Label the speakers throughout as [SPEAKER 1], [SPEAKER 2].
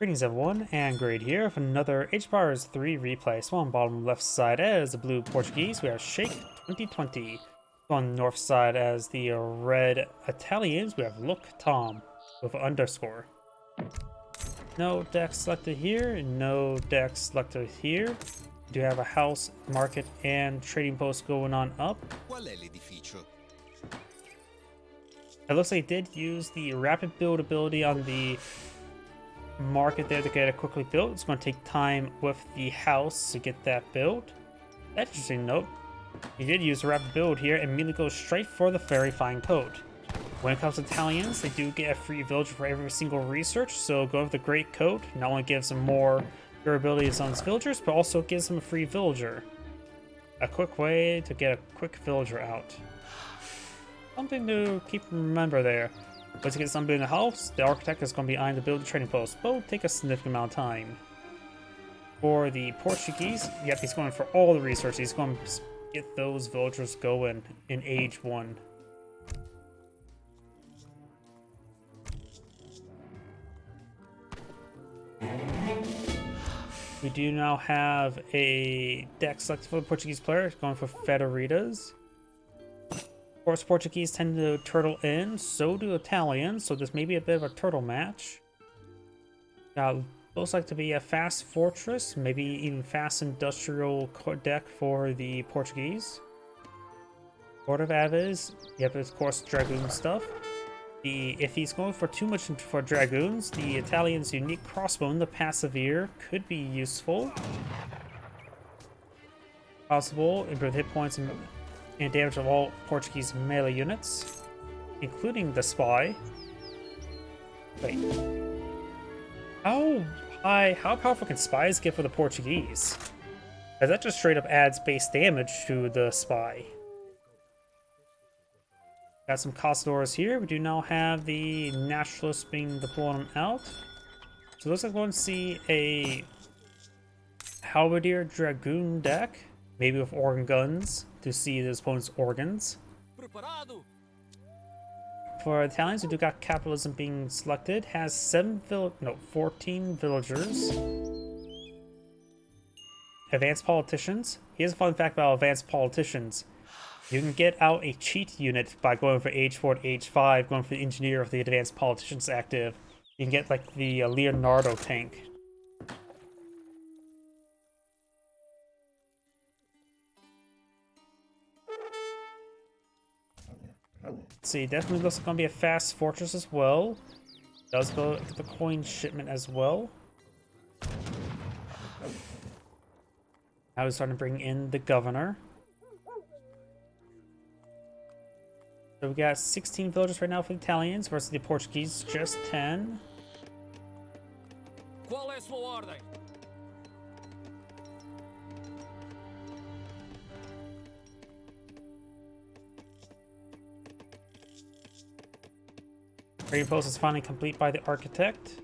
[SPEAKER 1] Greetings everyone, and Grade here with another H-Bars 3 replay. So on bottom left side as the blue Portuguese, we have shake2020. So on north side as the red Italians, we have look Tom with an underscore. No deck selected here, no deck selected here. We do have a house, market, and trading post going on up. It looks like they did use the rapid build ability on the market there to get it quickly built. It's going to take time with the house to get that built. Interesting note, he did use a rapid build here and immediately goes straight for the very fine code. When it comes to Italians, they do get a free villager for every single research, so going with the great code not only gives them more durability on his villagers, but also gives them a free villager. A quick way to get a quick villager out. Something to keep remember there. Once you get somebody in the house, the architect is going to be eyeing to build the trading post. Both take a significant amount of time. For the Portuguese, yep, he's going for all the research. He's going to get those villagers going in age 1. We do now have a deck selected for the Portuguese player, going for Federitas. Of course, Portuguese tend to turtle in, so do Italians, so this may be a bit of a turtle match. Looks like to be a fast fortress, maybe even fast industrial deck for the Portuguese. Lord of Aviz, yep, of course, dragoon stuff. If he's going for too much for dragoons, the Italian's unique crossbow in the passive ear could be useful. Possible, improve hit points and damage of all Portuguese melee units, including the spy. Wait. How powerful can spies get for the Portuguese? As that just straight up adds base damage to the spy. Got some Costadors here. We do now have the Naturalists being deployed out. So it looks like we're going to see a Halberdier Dragoon deck, maybe with organ guns to see his opponent's organs. For Italians, we do got Capitalism being selected. Has 14 villagers. Advanced Politicians. Here's a fun fact about Advanced Politicians. You can get out a cheat unit by going for age 4 to age 5, going for the Engineer of the Advanced Politicians active. You can get like the Leonardo tank. Let's see, definitely looks like going to be a fast fortress as well. Does go get the coin shipment as well. Now we're starting to bring in the governor. So we got 16 villagers right now for the Italians versus the Portuguese, just 10.
[SPEAKER 2] Qual é sua ordem?
[SPEAKER 1] Trading post is finally complete by the architect.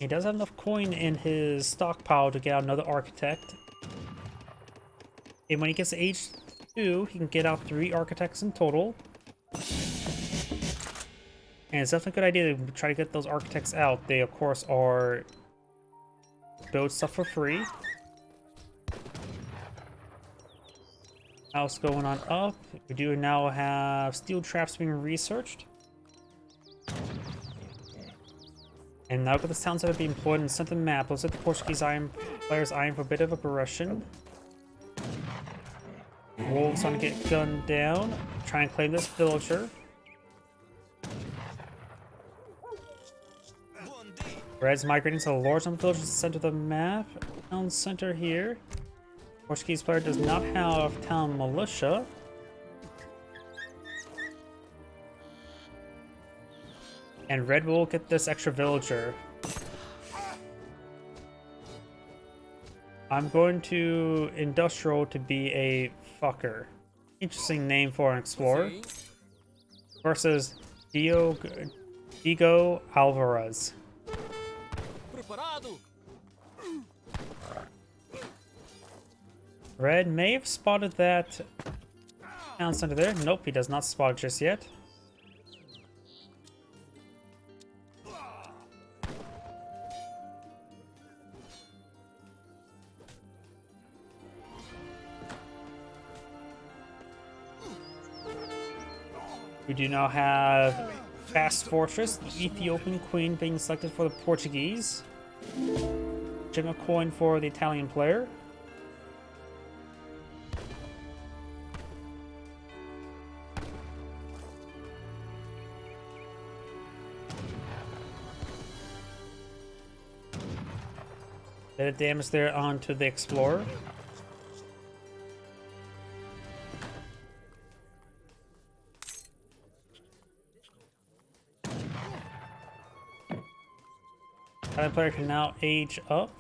[SPEAKER 1] He does have enough coin in his stockpile to get out another architect. And when he gets to age 2, he can get out 3 architects in total. And it's definitely a good idea to try to get those architects out. They, of course, are build stuff for free. House going on up. We do now have steel traps being researched. And now that this town's going to be employed in the center map, looks like the Portuguese players eyeing for a bit of a progression. Wolves trying to get gunned down. Try and claim this villager. Red's migrating to the large number of villages in the center of the map. Town center here. Portuguese player does not have town militia. And Red will get this extra villager. I'm going to Industrial to be a fucker. Interesting name for an explorer. Versus Diego Alvarez. Red may have spotted that town center there. Nope, he does not spot it just yet. We do now have Fast Fortress, the Ethiopian Queen being selected for the Portuguese. Gem a coin for the Italian player. Bit of damage there onto the Explorer. That player can now age up.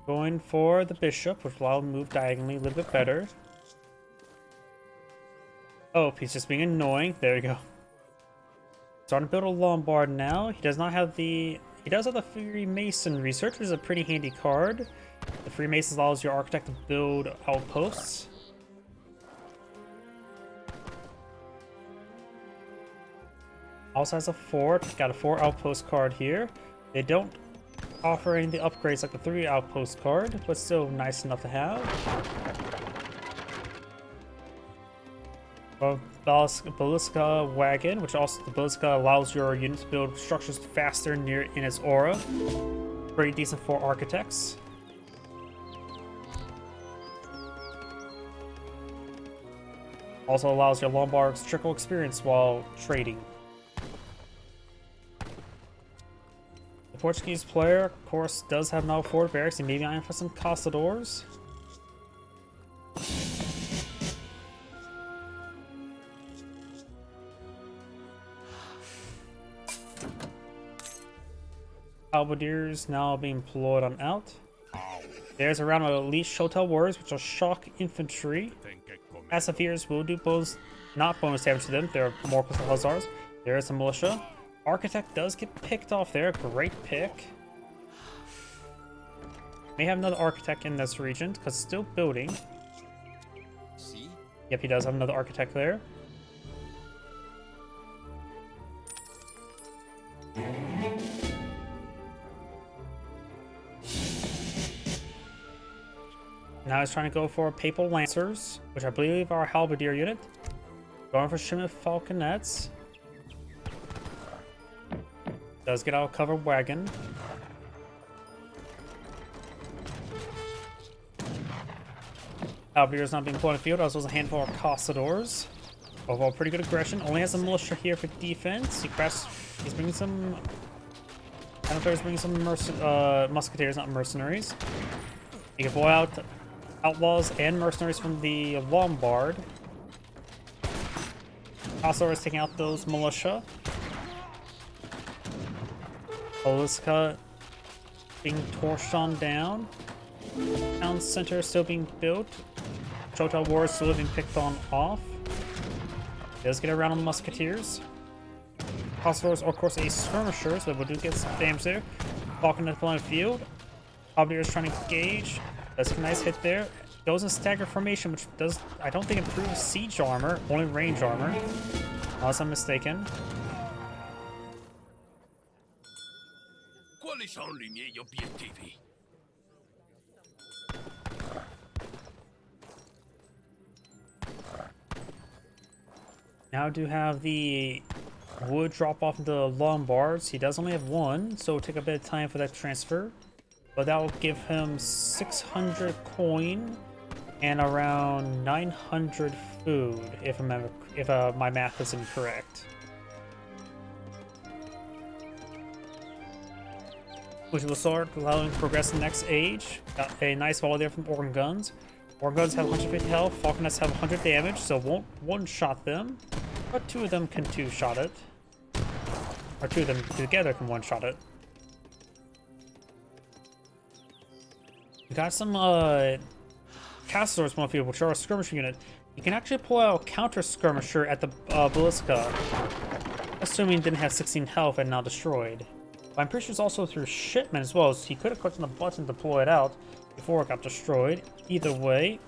[SPEAKER 1] Going for the bishop, which will allow him to move diagonally a little bit better. Oh, he's just being annoying. There we go. Starting to build a Lombard now. He does not have the... He does have the Freemason Research, which is a pretty handy card. The Freemason allows your architect to build outposts. Also has a fort. Got a 4 outpost card here. They don't offer any of the upgrades like the 3 outpost card, but still nice enough to have. Ballista Wagon, which also the Ballista allows your unit to build structures faster near in its aura. Pretty decent for architects. Also allows your Lombards trickle experience while trading. The Portuguese player, of course, does have now 4 barracks and maybe eyeing for some Caçadores. Halberdiers now being deployed on out. There's a round of elite Shotel warriors, which are shock infantry. Pacifiers will do not bonus damage to them. They're more pistol hussars. There is a militia. Architect does get picked off there. Great pick. May have another architect in this region because still building. Yep, he does have another architect there. Now he's trying to go for Papal Lancers, which I believe are a Halberdier unit. Going for Shimmer Falconets. Does get out a covered wagon. Halberdier is not being put on the field, as well as a handful of Caçadores. Overall, pretty good aggression. Only has a militia here for defense. He's bringing some... I don't know if he's bringing some musketeers, not mercenaries. He can blow out outlaws and mercenaries from the Lombard. Caçador is taking out those militia. Ballista being torched on down. Town center still being built. Shotel War is still being picked on off. He does get around on musketeers. Caçador is of course a skirmisher, so we do get some damage there. Falcon at the line of field. Halberdier is trying to engage. That's a nice hit there. Goes in stagger formation, which does, I don't think, improves siege armor, only range armor. Unless I'm mistaken.
[SPEAKER 2] Quali sono I miei obiettivi?
[SPEAKER 1] Now do have the wood drop off into the Lombards. He does only have 1, so it'll take a bit of time for that transfer. But that will give him 600 coin and around 900 food, if my math is incorrect. Which will start allowing to progress in the next age. Got a nice volley there from Organ Guns. Organ Guns have 150 health, Falconets have 100 damage, so won't one-shot them. But 2 of them can 2-shot it. Or 2 of them together can one-shot it. We got some Caçadores on the field, which are a skirmisher unit. You can actually pull out counter skirmisher at the Ballista, assuming it didn't have 16 health and now destroyed. But I'm pretty sure it's also through shipment as well, so he could have clicked on the button to pull it out before it got destroyed. Either way.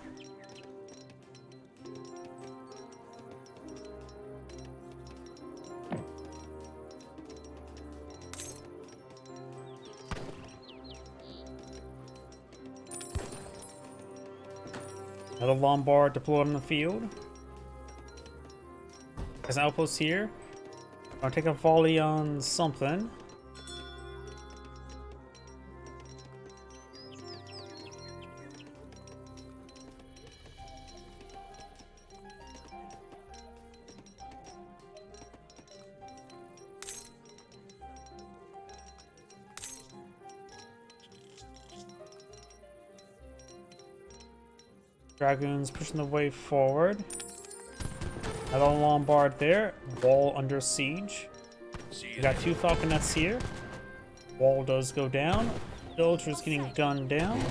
[SPEAKER 1] Another Lombard deployed on the field. There's an outpost here. I'm gonna take a volley on something. Dragoons pushing the way forward. Another Lombard there. Wall under siege. We got 2 Falconets here. Wall does go down. Villagers getting gunned down.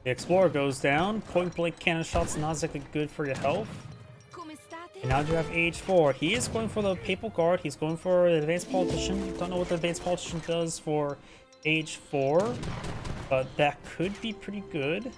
[SPEAKER 1] The Explorer goes down. Point blank cannon shots not exactly good for your health. And now you have Age 4. He is going for the Papal Guard. He's going for the Advanced Politician. Don't know what the Advanced Politician does for Age 4. But that could be pretty good.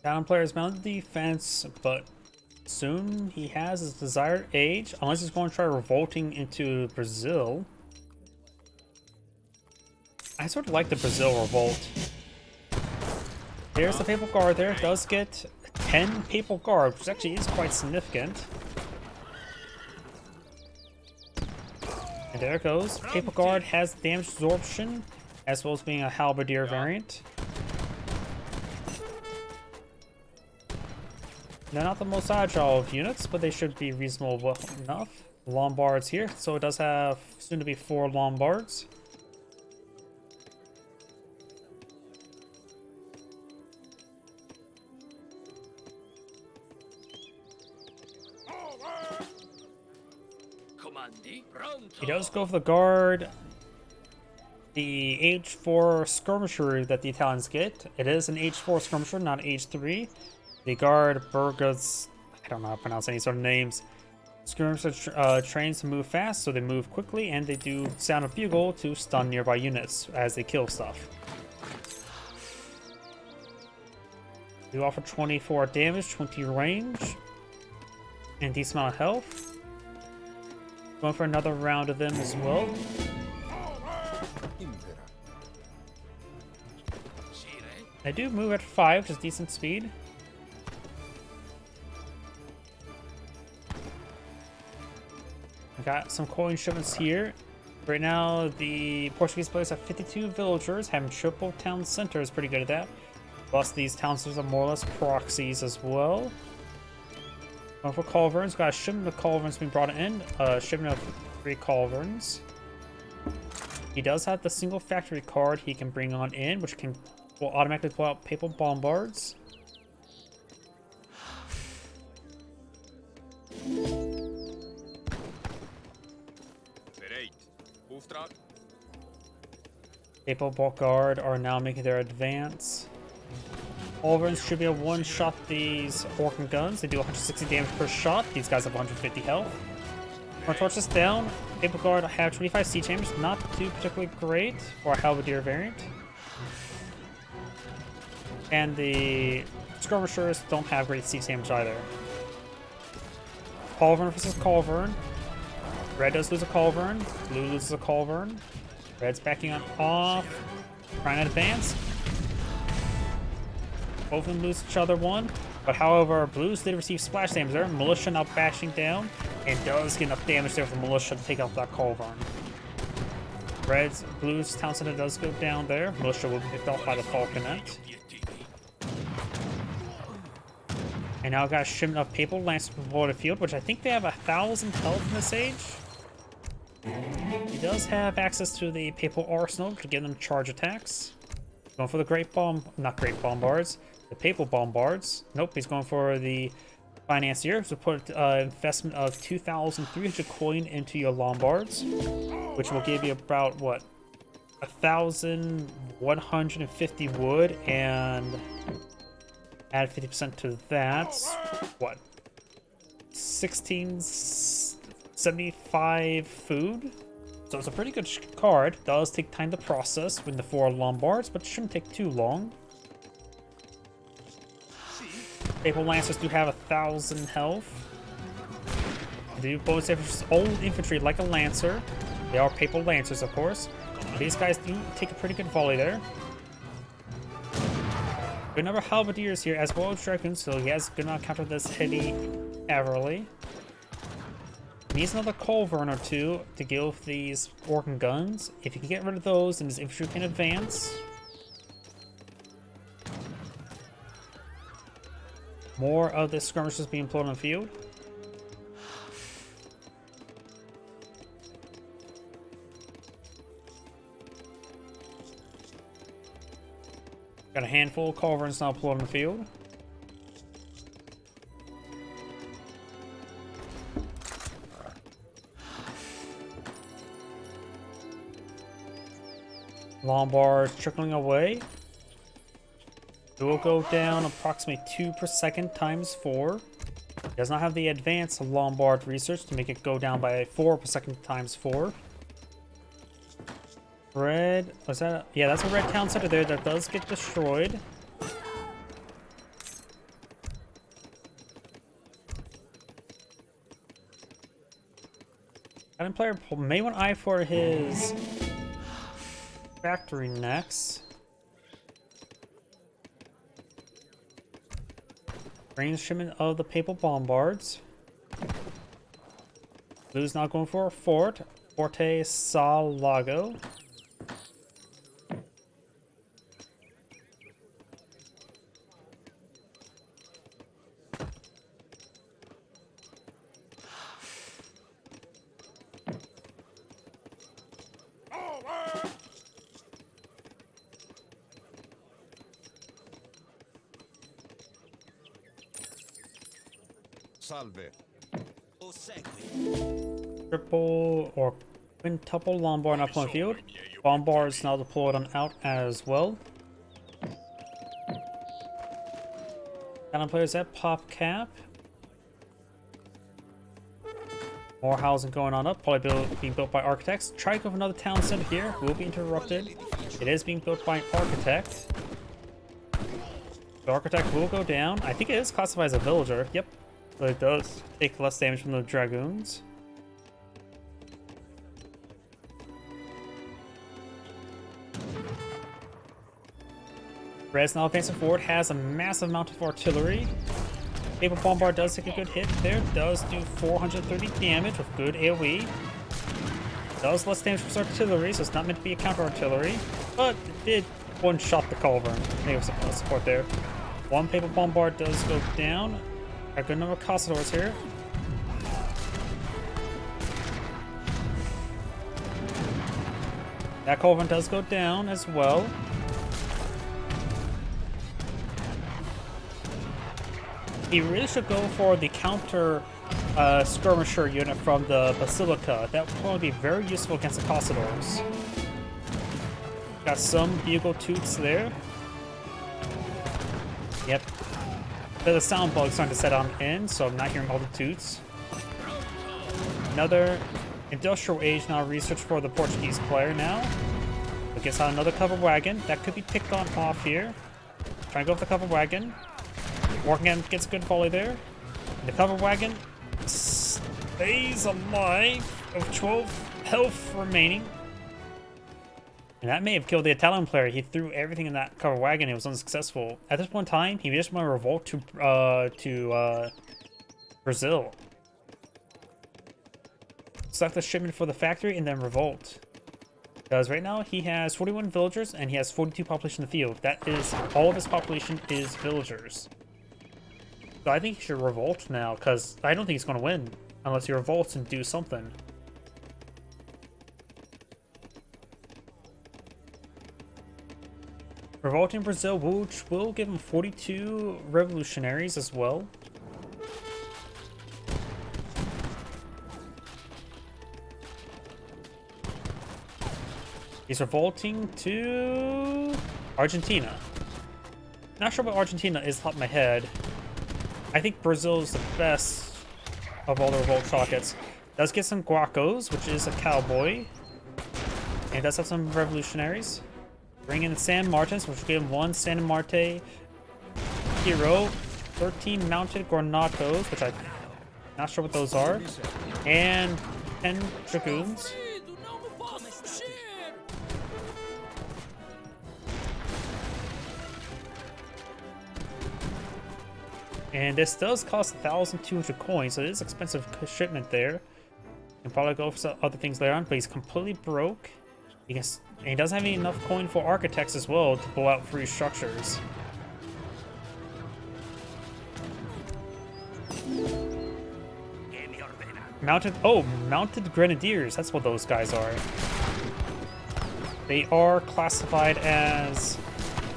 [SPEAKER 1] Down player's mounted defense, but soon he has his desired age, unless he's going to try revolting into Brazil. I sort of like the Brazil revolt. There's the Papal Guard there. It does get 10 Papal Guard, which actually is quite significant. And there it goes. Papal Guard has damage absorption, as well as being a halberdier variant. They're not the most agile of units, but they should be reasonable enough. Lombards here, so it does have soon to be 4 Lombards. He does go for the guard. The Age 4 skirmisher that the Italians get. It is an Age 4 skirmisher, not Age 3. The guard Burgas, I don't know how to pronounce any sort of names. Skirmisher trains to move fast, so they move quickly, and they do sound a bugle to stun nearby units as they kill stuff. They offer 24 damage, 20 range, and decent amount of health. Going for another round of them as well. They do move at 5, which is decent speed. Got some coin shipments here. Right now, the Portuguese players have 52 villagers, having triple town center is pretty good at that. Plus, these town centers are more or less proxies as well. Going for culverins, got a shipment of culverins being brought in. A shipment of 3 culverins. He does have the single factory card he can bring on in, which will automatically pull out Papal Bombards. Papal Guard are now making their advance. Culverins should be able to one-shot these Orcan guns. They do 160 damage per shot. These guys have 150 health. I'm gonna torch this down. Papal Guard have 25 siege damage. Not too particularly great for a halberdier variant. And the skirmishers don't have great siege damage either. Culverin versus Culverin. Red does lose a Culverin. Blue loses a Culverin. Red's backing on off. Trying to advance. Both of them lose each other one. But however, Blues did receive splash damage there. Militia now bashing down. And does get enough damage there for the Militia to take out that Culverin. Blues town center does go down there. Militia will be picked off by the Falconet. And now got a shipment of Papal Lance before the field, which I think they have 1,000 health in this age. He does have access to the Papal Arsenal to give them charge attacks. Going for the not Great Bombards, the Papal Bombards. Nope, he's going for the Financier, so put investment of 2,300 coin into your Lombards, which will give you about, what, 1,150 wood, and add 50% to that. What? 1,675 food? So it's a pretty good card. Does take time to process with the 4 Lombards, but shouldn't take too long. Papal Lancers do have 1,000 health. They do bonus old infantry like a Lancer. They are Papal Lancers, of course. These guys do take a pretty good volley there. Good number of Halberdiers here, as well as Dragoons, so he has good enough counter this heavy cavalry. Needs another culverin or two to deal with these organ guns. If you can get rid of those, then his infantry can advance. More of the skirmishers being put on the field. Got a handful of culverins now put on the field. Lombards trickling away. It will go down approximately 2 per second times 4. It does not have the advanced Lombard research to make it go down by 4 per second times 4. Red, was that? Yeah, that's a red town center there that does get destroyed. Cannon player may want to eye for his factory next. Range shipment of the Papal Bombards. Blue's not going for a fort. Forte Salago.
[SPEAKER 2] Salve.
[SPEAKER 1] Triple or quintuple Lombard up on the field. Bombards now deployed on out as well. Cannon players at pop cap. More housing going on up, probably being built by architects. Try to go for another town center here, will be interrupted. It is being built by an architect. The architect will go down. I think it is classified as a villager. Yep. So it does take less damage from the dragoons. Red's now advancing forward, has a massive amount of artillery. Papal Bombard does take a good hit there, does do 430 damage with good AoE. Does less damage from artillery, so it's not meant to be a counter artillery, but it did one-shot the culverin. Maybe with some support there. One Papal Bombard does go down. A good number of Castadors here. That culverin does go down as well. He really should go for the counter skirmisher unit from the Basilica. That would probably be very useful against the Castadors. Got some bugle toots there. Yep. The sound bug's starting to set on in, so I'm not hearing all the toots. Another industrial age now research for the Portuguese player now. But gets out another cover wagon. That could be picked on off here. Trying to go with the cover wagon. Working gets a good volley there. The cover wagon stays alive with 12 health remaining. And that may have killed the Italian player. He threw everything in that cover wagon. It was unsuccessful. At this point in time, he just want to revolt to Brazil. Select the shipment for the factory and then revolt. Because right now he has 41 villagers and he has 42 population in the field. That is, all of his population is villagers. So I think he should revolt now, because I don't think he's going to win unless he revolts and do something. Revolting Brazil, which will give him 42 revolutionaries as well. He's revolting to Argentina. Not sure what Argentina is top of my head. I think Brazil is the best of all the revolt sockets. Does get some guacos, which is a cowboy. And it does have some revolutionaries. Bring in the San Martins, which will give him 1 San Marte hero, 13 mounted Granatos, which I'm not sure what those are, and 10 Dragoons. And this does cost 1,200 coins, so it is expensive shipment there. Can probably go for some other things later on, but he's completely broke. And he doesn't have enough coin for architects as well to blow out 3 structures. Mounted grenadiers. That's what those guys are. They are classified as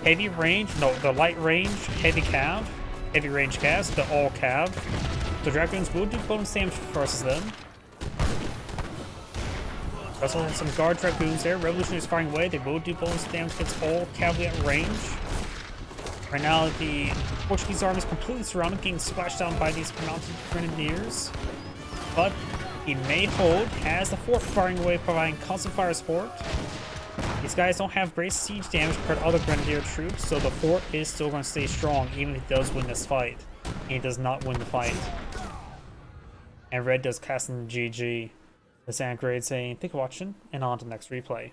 [SPEAKER 1] heavy range. No, the light range, heavy cav. Heavy range cavs, they're all cav. The dragoons will do bonus damage versus them. Also have some guard dragoons there. Revolutionaries firing away. They will do bonus damage against all cavalry at range. Right now, the Portuguese army is completely surrounded, getting splashed down by these mounted grenadiers. But he may hold, has the fort firing away, providing constant fire support. These guys don't have great siege damage compared to other grenadier troops, so the fort is still going to stay strong, even if he does win this fight. And he does not win the fight. And red does cast in the GG. This Grade saying, thank you for watching, and on to the next replay.